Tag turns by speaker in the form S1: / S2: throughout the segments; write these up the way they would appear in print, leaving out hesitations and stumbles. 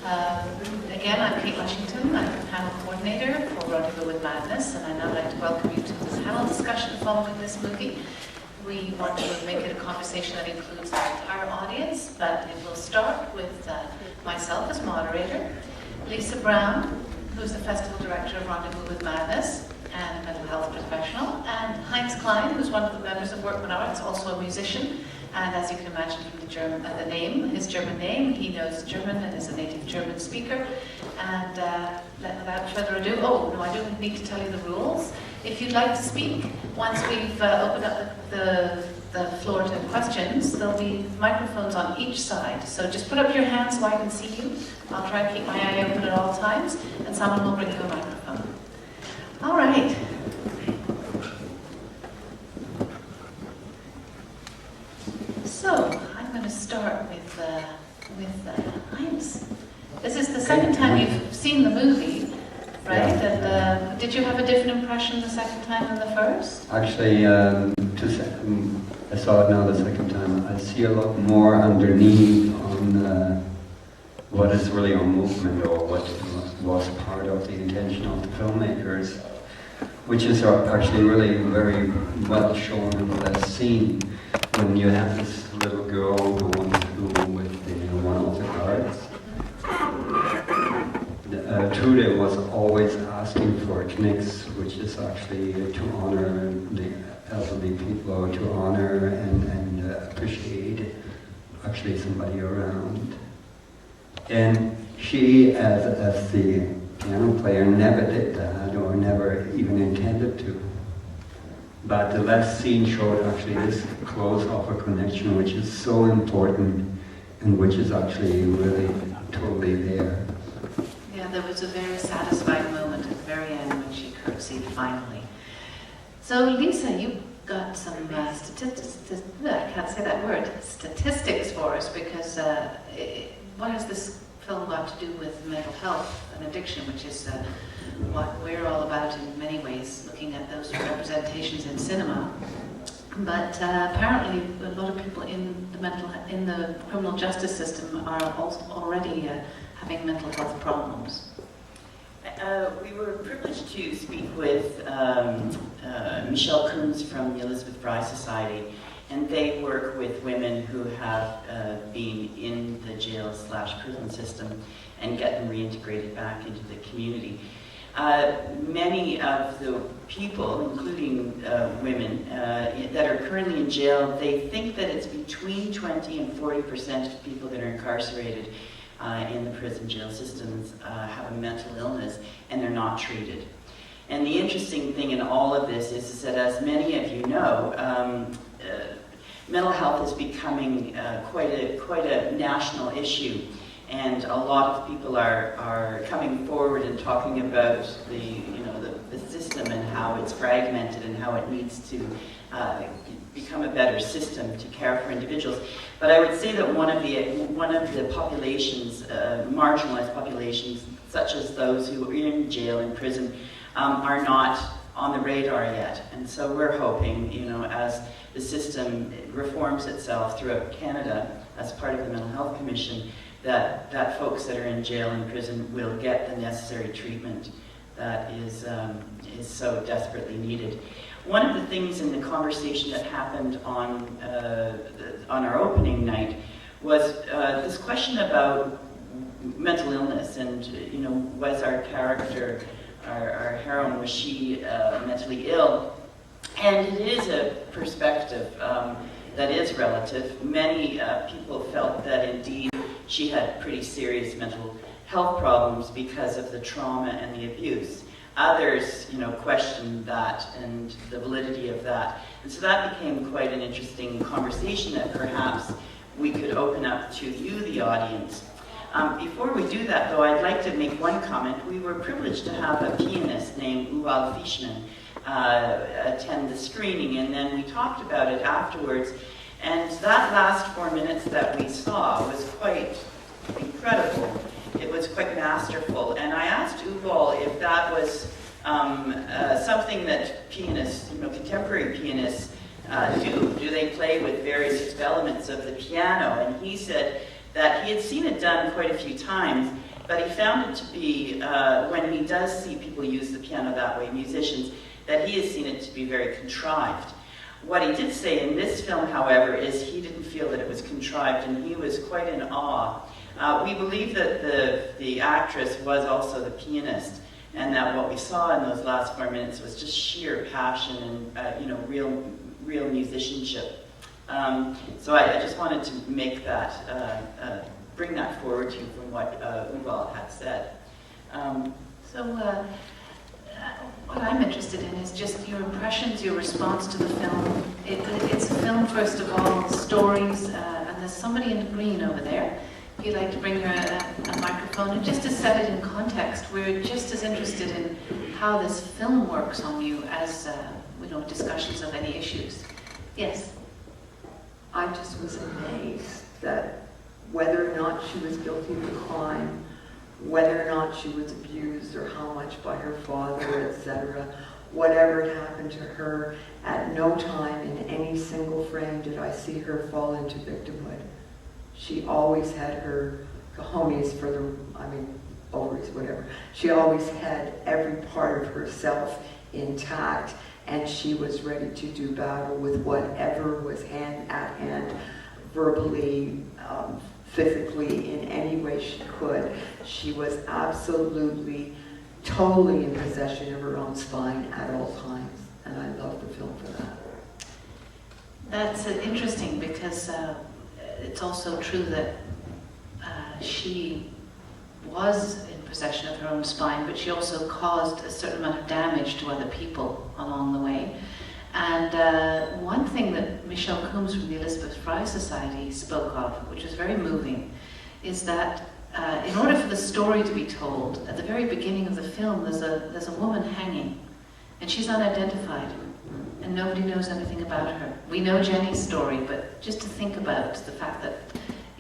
S1: Again, I'm Kate Washington. I'm the panel coordinator for Rendezvous with Madness, and I'd now like to welcome you to this panel discussion following this movie. We want to make it a conversation that includes our entire audience, but it will start with myself as moderator, Lisa Brown, who's the festival director of Rendezvous with Madness and a mental health professional, and Heinz Klein, who's one of the members of Workman Arts, also a musician. And as you can imagine from the name, his German name, he knows German and is a native German speaker. And without further ado, I do need to tell you the rules. If you'd like to speak, once we've opened up the floor to questions, there'll be microphones on each side. So just put up your hand so I can see you. I'll try and keep my eye open at all times, and someone will bring you a microphone. All right. So, I'm going to start with Heinz. This is the second time you've seen the movie, right?
S2: Yeah.
S1: And did you have a different impression the second time than the first?
S2: Actually, I saw it now the second time. I see a lot more underneath on what is really on movement or what was part of the intention of the filmmakers, which is actually really very well shown in the last scene. When you have this little girl who wants to go with one of the guards, Trude was always asking for knicks, which is actually to honor the elderly people, or to honor and appreciate actually somebody around. And she, as the piano player, never did that, or never even intended to. But the last scene showed actually this close of a connection, which is so important and which is actually really totally there.
S1: Yeah, there was a very satisfying moment at the very end when she curtsied finally. So Lisa, you got some statistics for us, because what has this film got to do with mental health and addiction, which is what we're all about in many ways, looking at those representations in cinema. But apparently a lot of people in the criminal justice system are already having mental health problems.
S3: We were privileged to speak with Michelle Coons from the Elizabeth Fry Society, and they work with women who have been in the jail/prison system and get them reintegrated back into the community. Many of the people, including women, that are currently in jail, they think that it's between 20 and 40% of people that are incarcerated in the prison jail systems have a mental illness, and they're not treated. And the interesting thing in all of this is that, as many of you know, mental health is becoming quite a national issue. And a lot of people are coming forward and talking about the system and how it's fragmented and how it needs to become a better system to care for individuals. But I would say that one of the populations, marginalized populations, such as those who are in jail and prison, are not on the radar yet. And so we're hoping, as the system reforms itself throughout Canada as part of the Mental Health Commission, that folks that are in jail and prison will get the necessary treatment that is so desperately needed. One of the things in the conversation that happened on our opening night was this question about mental illness, and was our character, our heroine, was she mentally ill? And it is a perspective that is relative. Many people felt that indeed she had pretty serious mental health problems because of the trauma and the abuse. Others, questioned that and the validity of that. And so that became quite an interesting conversation that perhaps we could open up to you, the audience. Before we do that, though, I'd like to make one comment. We were privileged to have a pianist named Uval Fishman attend the screening, and then we talked about it afterwards. And that last 4 minutes that we saw was quite incredible. It was quite masterful. And I asked Uval if that was something that pianists, contemporary pianists do. Do they play with various elements of the piano? And he said that he had seen it done quite a few times, but he found it to be, when he does see people use the piano that way, musicians, that he has seen it to be very contrived. What he did say in this film, however, is he didn't feel that it was contrived, and he was quite in awe. We believe that the actress was also the pianist, and that what we saw in those last 4 minutes was just sheer passion and real musicianship. So I just wanted to make that, bring that forward to you from what Uval had said.
S1: What I'm interested in is just your impressions, your response to the film. It's a film, first of all, stories, and there's somebody in the green over there. If you'd like to bring a microphone, and just to set it in context, we're just as interested in how this film works on you as discussions of any issues. Yes?
S4: I just was amazed that whether or not she was guilty of a crime, whether or not she was abused or how much by her father, etc., whatever had happened to her, at no time in any single frame did I see her fall into victimhood. She always had her cojones ovaries, whatever. She always had every part of herself intact, and she was ready to do battle with whatever was at hand, verbally, physically, in any way she could. She was absolutely, totally in possession of her own spine at all times, and I love the film for that.
S1: That's interesting because it's also true that she was in possession of her own spine, but she also caused a certain amount of damage to other people along the way. And one thing that Michelle Coombs from the Elizabeth Fry Society spoke of, which was very moving, is that in order for the story to be told, at the very beginning of the film, there's a woman hanging, and she's unidentified, and nobody knows anything about her. We know Jenny's story, but just to think about the fact that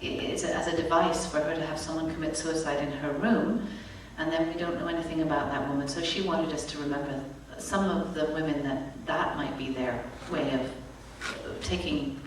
S1: it's as a device for her to have someone commit suicide in her room, and then we don't know anything about that woman. So she wanted us to remember some of the women that might be their way of taking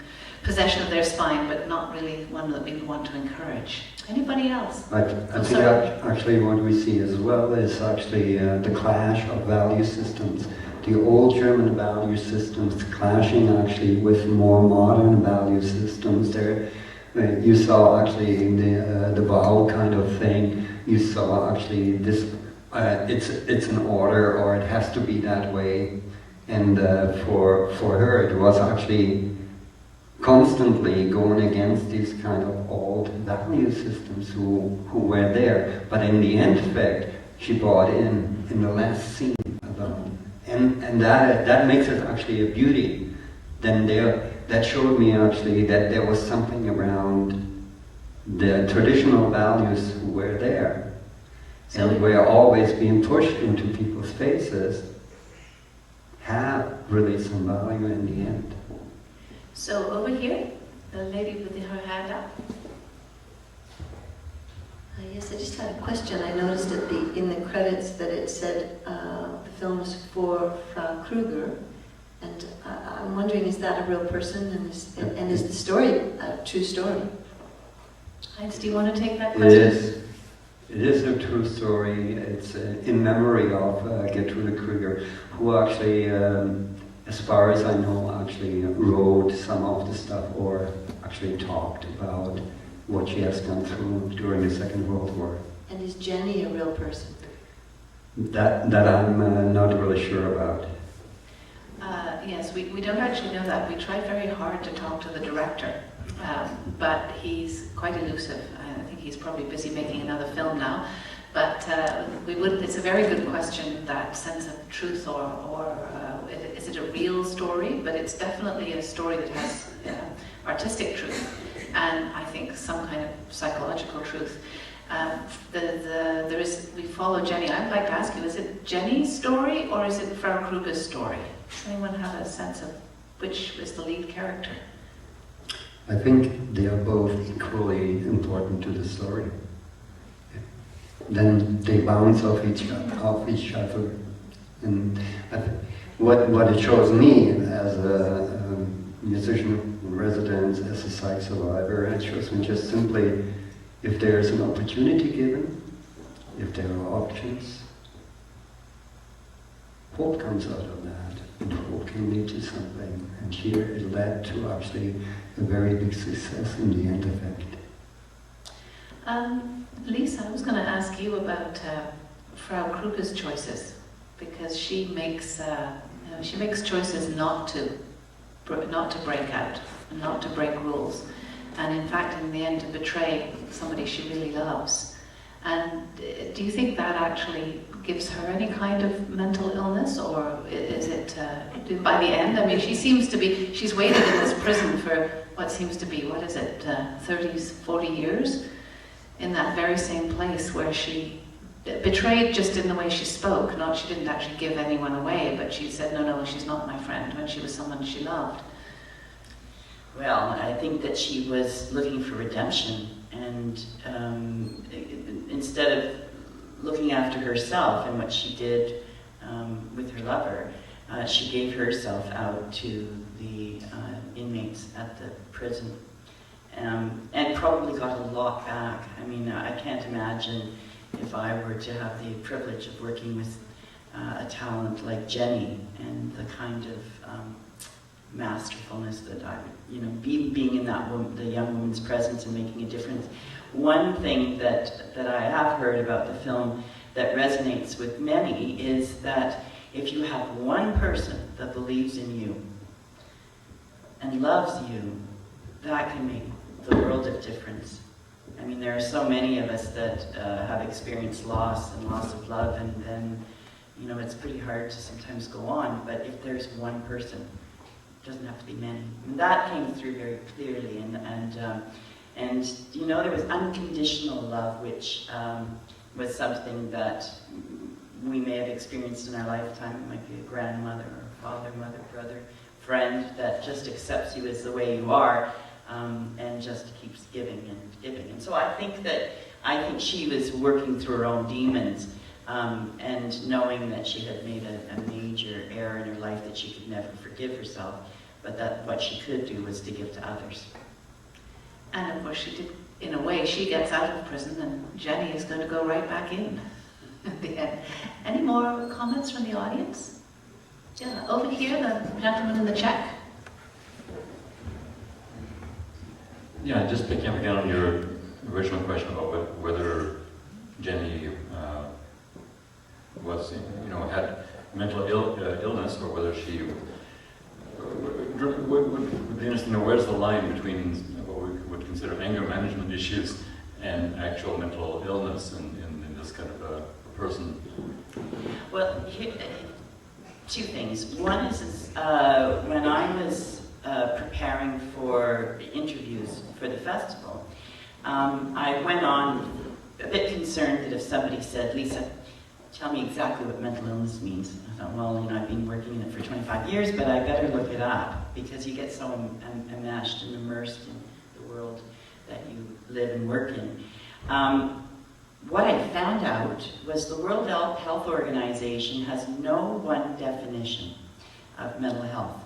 S1: possession of their spine, but not really one that we want to encourage. Anybody else?
S2: I think actually what we see as well is actually the clash of value systems. The old German value systems clashing actually with more modern value systems. There, you saw actually in the vow kind of thing, you saw actually this. It's an order, or it has to be that way, and for her it was actually constantly going against these kind of old value systems who were there. But in the end, in fact, she bought in the last scene about, and that makes it actually a beauty. Then that showed me actually that there was something around the traditional values who were there. And we're always being pushed into people's faces, have really some value in the end.
S1: So over here, the lady with her hand up.
S5: Yes, I just had a question. I noticed in the credits that it said the film was for Frau Kruger, and I'm wondering, is that a real person, and is the story a true story?
S1: Heinz, do you want to take that question?
S2: It is a true story. It's in memory of Gertrude Krüger, who actually, as far as I know, actually wrote some of the stuff, or actually talked about what she has gone through during the Second World War.
S5: And is Jenny a real person?
S2: That I'm not really sure about.
S1: Yes, we don't actually know that. We tried very hard to talk to the director, but he's quite elusive. I think he's probably busy making another film now. But it's a very good question, that sense of truth, or is it a real story? But it's definitely a story that has artistic truth, and I think some kind of psychological truth. We follow Jenny. I'd like to ask you, is it Jenny's story or is it Frau Kruger's story? Does anyone have a sense of which is the lead character?
S2: I think they are both equally important to the story. Then they bounce off each other. And what it shows me as a musician who residence as a psych survivor, and she was just simply, if there's an opportunity given, if there are options, hope comes out of that, and hope can lead to something. And here it led to actually a very big success in the end effect.
S1: Lisa, I was going to ask you about Frau Kruger's choices, because she makes choices not to break out, not to break rules, and in fact, in the end, to betray somebody she really loves. And do you think that actually gives her any kind of mental illness, or is it by the end? I mean, she's waited in this prison for what seems to be, 30, 40 years, in that very same place where she betrayed just in the way she spoke. She didn't actually give anyone away, but she said, no, she's not my friend, when she was someone she loved.
S3: Well, I think that she was looking for redemption, and instead of looking after herself and what she did with her lover, she gave herself out to the inmates at the prison, and probably got a lot back. I mean, I can't imagine if I were to have the privilege of working with a talent like Jenny and the kind of masterfulness that I would, being in that the young woman's presence and making a difference. One thing that I have heard about the film that resonates with many is that if you have one person that believes in you and loves you, that can make the world of difference. I mean, there are so many of us that have experienced loss and loss of love, and then, it's pretty hard to sometimes go on, but if there's one person, it doesn't have to be many. And that came through very clearly, and there was unconditional love, which was something that we may have experienced in our lifetime. It might be a grandmother or a father, mother, brother, friend that just accepts you as the way you are, and just keeps giving and giving. And so I think she was working through her own demons, and knowing that she had made a major error in her life, that she could never forgive herself, but that what she could do was to give to others.
S1: And of course she did, in a way, she gets out of prison and Jenny is going to go right back in at the end. Any more comments from the audience? Yeah, over here, the gentleman in the check.
S6: Yeah, just picking up again on your original question about whether Jenny had mental illness, or whether she would be interesting to know where's the line between what we would consider anger management issues and actual mental illness in this kind of a person.
S3: Well, two things. One is when I was preparing for interviews for the festival, I went on a bit concerned that if somebody said, "Lisa, tell me exactly what mental illness means," I thought, well, I've been working in it for 25 years, but I better look it up, because you get so enmeshed and immersed in the world that you live and work in. What I found out was the World Health Organization has no one definition of mental health,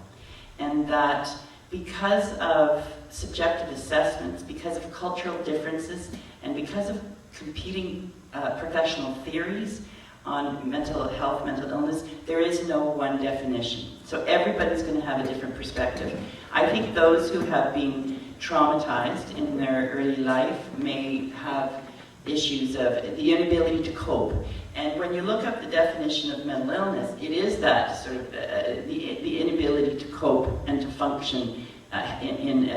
S3: and that because of subjective assessments, because of cultural differences, and because of competing professional theories on mental health, mental illness, there is no one definition. So everybody's going to have a different perspective. I think those who have been traumatized in their early life may have issues of the inability to cope. And when you look up the definition of mental illness, it is that sort of the inability to cope and to function in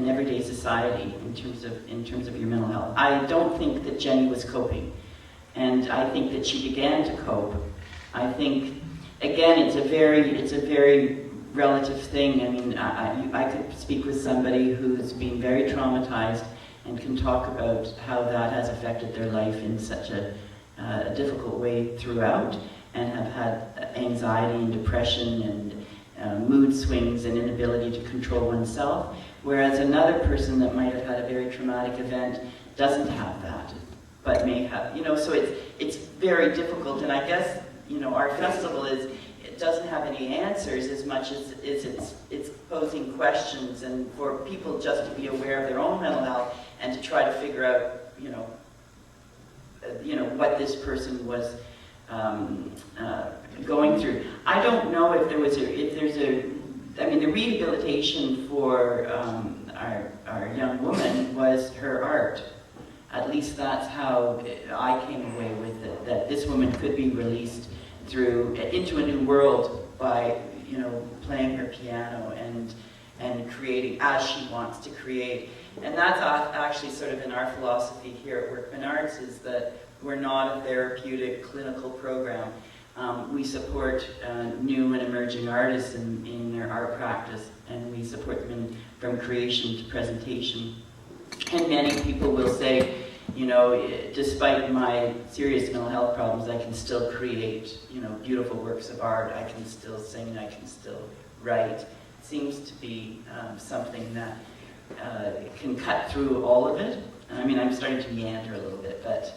S3: everyday society in terms of your mental health. I don't think that Jenny was coping, and I think that she began to cope. I think, again, it's a very relative thing. I mean, I could speak with somebody who's been very traumatized and can talk about how that has affected their life in such a difficult way throughout, and have had anxiety and depression and mood swings and inability to control oneself, whereas another person that might have had a very traumatic event doesn't have that, but may have, so it's very difficult. And I guess, our festival is, it doesn't have any answers as much as it's posing questions, and for people just to be aware of their own mental health and to try to figure out, what this person was going through. I don't know if there's the rehabilitation for our young woman was her art. At least that's how I came away with it, that this woman could be released into a new world by, playing her piano and creating as she wants to create. And that's actually sort of in our philosophy here at Workman Arts, is that we're not a therapeutic clinical program. We support new and emerging artists in their art practice, and we support them from creation to presentation. And many people will say, despite my serious mental health problems, I can still create, beautiful works of art. I can still sing. I can still write. It seems to be something that can cut through all of it. I'm starting to meander a little bit, but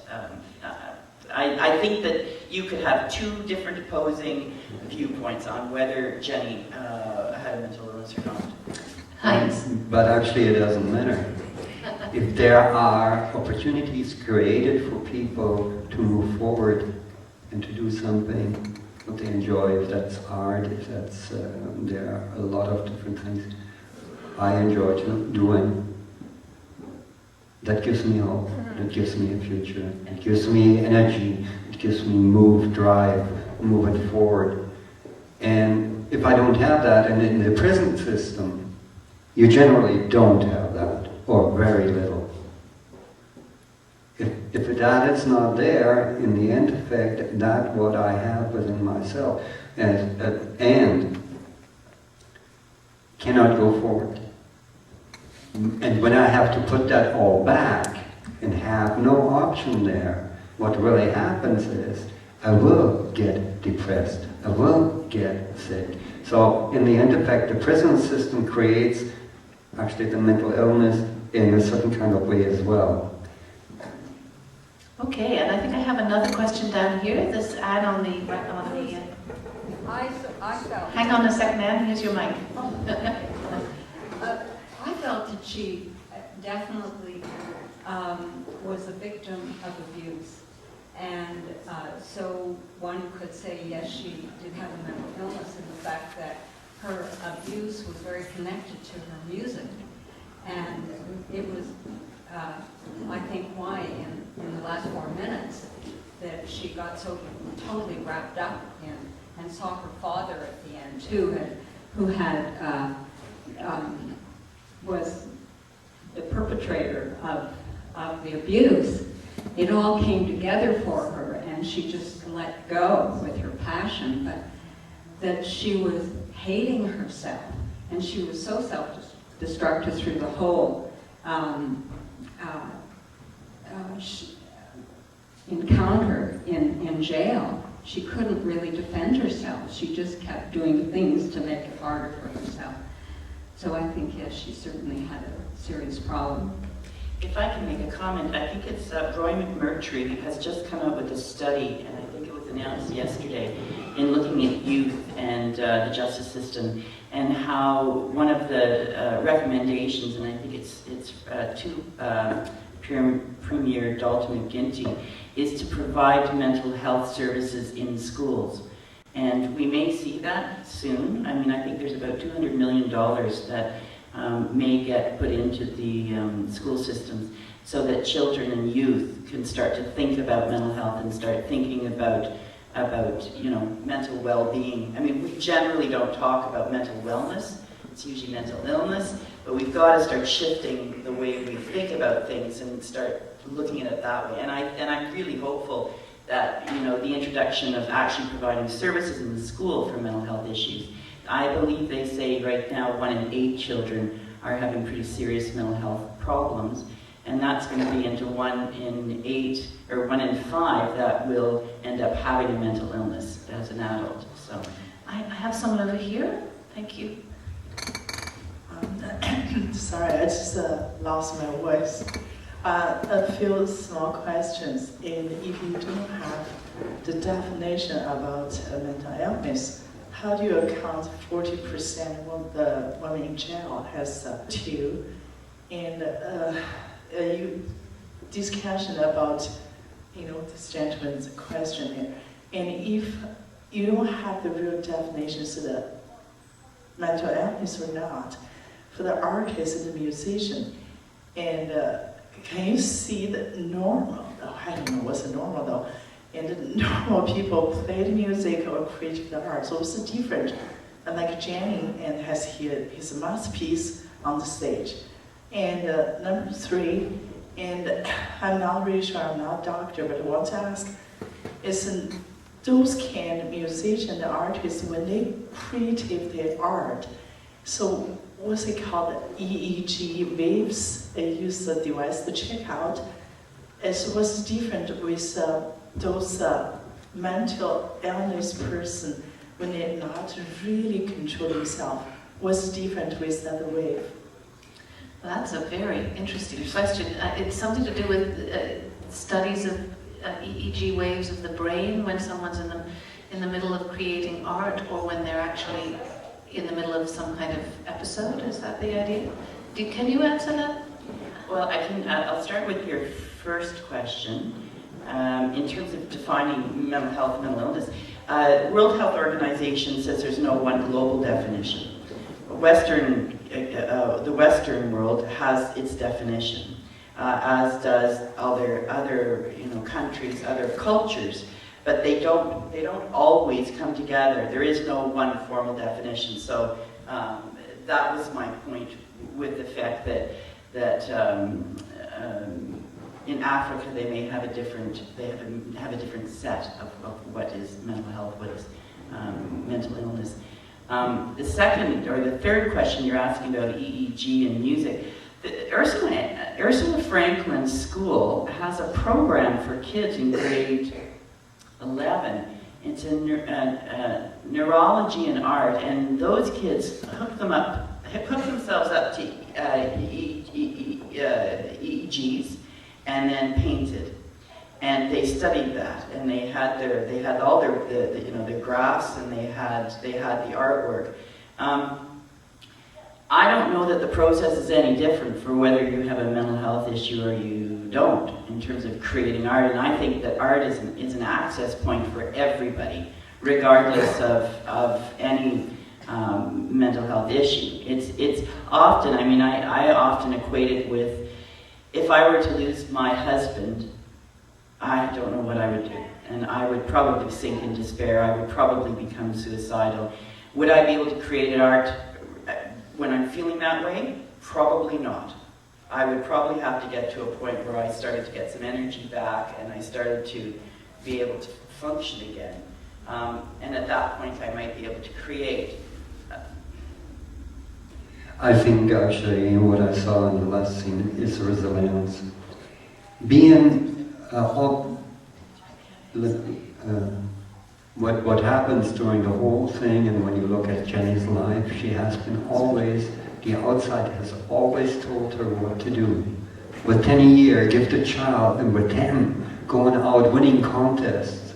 S3: I think that you could have two different opposing viewpoints on whether Jenny had a mental illness or not.
S2: But actually it doesn't matter. If there are opportunities created for people to move forward and to do something what they enjoy, if that's art, if that's, there are a lot of different things I enjoy doing, that gives me hope, that gives me a future, it gives me energy, it gives me drive, moving forward. And if I don't have that, and in the prison system, you generally don't have that, or very little. If that is not there, in the end effect, that's what I have within myself, and cannot go forward. And when I have to put that all back and have no option there, what really happens is I will get depressed, I will get sick. So in the end effect, the prison system creates actually the mental illness in a certain kind of way as well.
S1: Okay, and I think I have another question down here. This Anne on the
S7: I felt.
S1: Hang on a second, Anne. Here's your mic.
S7: I felt that she definitely was a victim of abuse, and so one could say yes, she did have a mental illness, in the fact that her abuse was very connected to her music, and it was. I think why in the last 4 minutes that she got so totally wrapped up in, and saw her father at the end too, who was the perpetrator of the abuse. It all came together for her, and she just let go with her passion, but that she was hating herself, and she was so self-destructive through the whole encounter in jail. She couldn't really defend herself. She just kept doing things to make it harder for herself. So I think, yes, she certainly had a serious problem.
S3: If I can make a comment, I think it's Roy McMurtry has just come out with a study, and I think it was announced yesterday, in looking at youth and the justice system, and how one of the recommendations, and I think it's to Premier Dalton McGuinty, is to provide mental health services in schools. And we may see that soon. I think there's about $200 million that may get put into the school systems, so that children and youth can start to think about mental health and start thinking about mental well-being. We generally don't talk about mental wellness. It's usually mental illness, but we've got to start shifting the way we think about things and start looking at it that way. And I'm really hopeful that the introduction of actually providing services in the school for mental health issues. I believe they say right now 1 in 8 children are having pretty serious mental health problems, and that's going to be into 1 in 8 or 1 in 5 that will end up having a mental illness as an adult. So
S1: I have someone over here. Thank you.
S8: Sorry, I just lost my voice. A few small questions. If you don't have the definition about mental illness, how do you account 40% of the women in jail has two? And you discussion about, this gentleman's question here. And if you don't have the real definitions of the mental illness or not, for the artist and the musician, and can you see the normal, I don't know what's the normal though, and the normal people play the music or create the art, so it's different. And like Jenny and has his masterpiece on the stage. And number 3, and I'm not really sure, I'm not a doctor, but I want to ask, is those kind of musicians and artists, when they create their art, so what's it called, EEG waves, they use the device to check out, so what's different with those mental illness person when they're not really control themselves? What's different with that wave?
S1: Well, that's a very interesting question. It's something to do with studies of EEG waves of the brain when someone's in the middle of creating art, or when they're actually in the middle of some kind of episode. Is that the idea? Can you answer that?
S3: Well, I'll start with your first question. In terms of defining mental health and mental illness, World Health Organization says there's no one global definition. The Western world has its definition, as does other countries, other cultures, but they don't always come together. There is no one formal definition. So that was my point with the fact that in Africa they may have a different set of what is mental health, what is mental illness. The second or the third question you're asking about EEG and music, Ursula Franklin's school has a program for kids in grade 11. It's neurology and art, and those kids hook themselves up to EEGs and then painted. And they studied that, and they had all their graphs, and they had the artwork. I don't know that the process is any different for whether you have a mental health issue or you don't, in terms of creating art. And I think that art is an access point for everybody, regardless of any mental health issue. It's often, I often equate it with, if I were to lose my husband, I don't know what I would do. And I would probably sink in despair. I would probably become suicidal. Would I be able to create an art when I'm feeling that way? Probably not. I would probably have to get to a point where I started to get some energy back and I started to be able to function again. And at that point I might be able to create.
S2: I think actually what I saw in the last scene is resilience. Being what happens during the whole thing, and when you look at Jenny's life, she has been always, the outside has always told her what to do. With 10 a year, gifted child, and with 10 going out winning contests,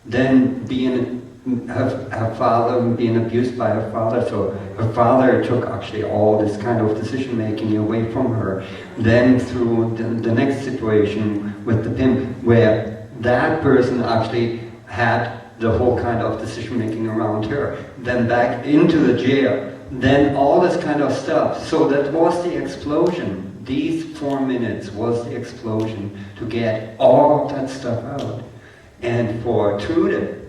S2: then being her father, being abused by her father, so her father took actually all this kind of decision making away from her. Then through the next situation with the pimp, where that person actually had the whole kind of decision making around her, then back into the jail, then all this kind of stuff. So that was the explosion. These 4 minutes was the explosion to get all that stuff out. And for Trude,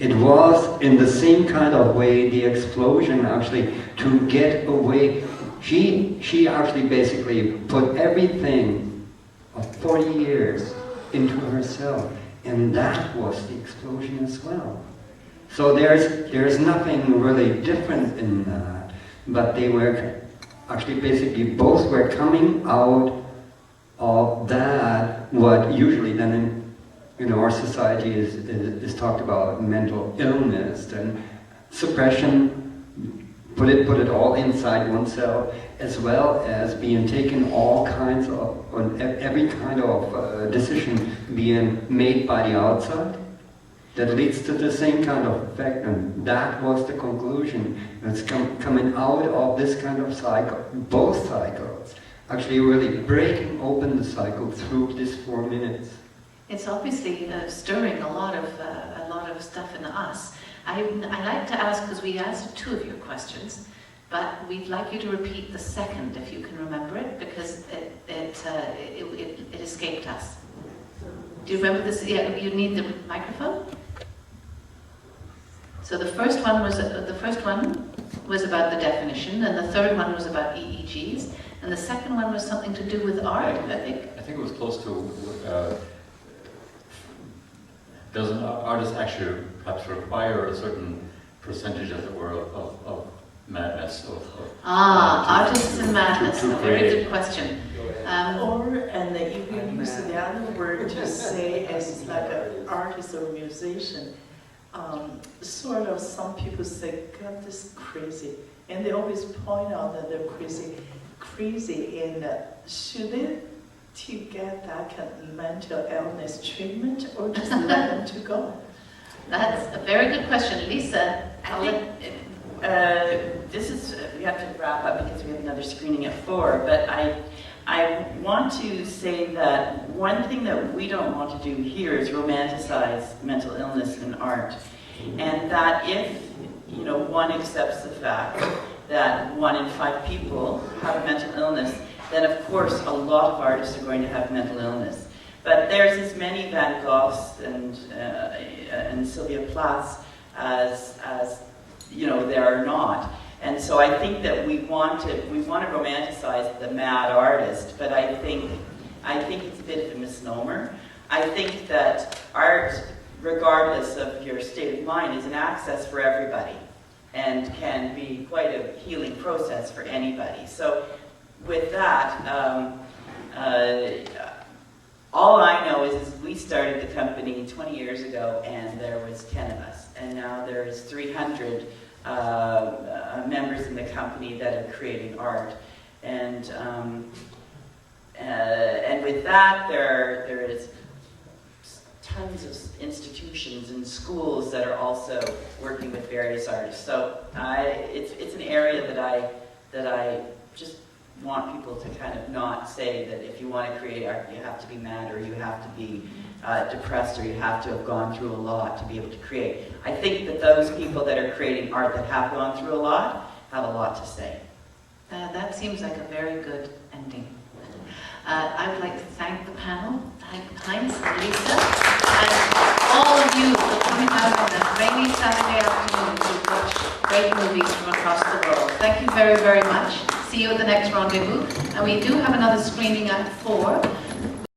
S2: it was in the same kind of way the explosion actually to get away. She actually basically put everything of 40 years into herself, and that was the explosion as well. So there's nothing really different in that, but they were actually basically both were coming out of that, what usually then in our society is talked about mental illness and suppression, put it all inside oneself, as well as being taken all kinds of, every kind of decision being made by the outside, that leads to the same kind of effect, and that was the conclusion. It's coming out of this kind of cycle, both cycles, actually really breaking open the cycle through this 4 minutes.
S1: It's obviously stirring a lot of stuff in us. I like to ask, because we asked 2 of your questions, but we'd like you to repeat the second if you can remember it, because it escaped us. Do you remember this? Yeah, you need the microphone. So the first one was about the definition, and the third one was about EEGs, and the second one was something to do with art, I think.
S6: I think it was close to, does an artist actually perhaps require a certain percentage, as it were, of madness?
S1: Artists and madness,
S6: to
S1: a very
S6: create.
S1: good question.
S8: And you can use the other word to say as like an artist or musician. Sort of, some people say, God, this is crazy. And they always point out that they're crazy, and should they to get that kind of mental illness treatment, or just let them to go?
S1: That's a very good question. Lisa,
S3: This is, we have to wrap up because we have another screening at 4, but I want to say that one thing that we don't want to do here is romanticize mental illness in art. And that if, one accepts the fact that 1 in 5 people have mental illness, then of course a lot of artists are going to have mental illness. But there's as many Van Goghs and Sylvia Plaths as there are not. And so I think that we want to romanticize the mad artist, but I think it's a bit of a misnomer. I think that art, regardless of your state of mind, is an access for everybody and can be quite a healing process for anybody. So with that, all I know is we started the company 20 years ago, and there was 10 of us, and now there's 300 members in the company that are creating art, and with that, there is tons of institutions and schools that are also working with various artists. So it's an area that I just want people to kind of not say that if you want to create art, you have to be mad, or you have to be depressed, or you have to have gone through a lot to be able to create. I think that those people that are creating art that have gone through a lot have a lot to say.
S1: that seems like a very good ending. I would like to thank the panel, thank Heinz and Lisa, and all of you for coming out on a rainy Saturday afternoon to watch great movies from across the world. Thank you very, very much. See you at the next Rendezvous. And we do have another screening at 4.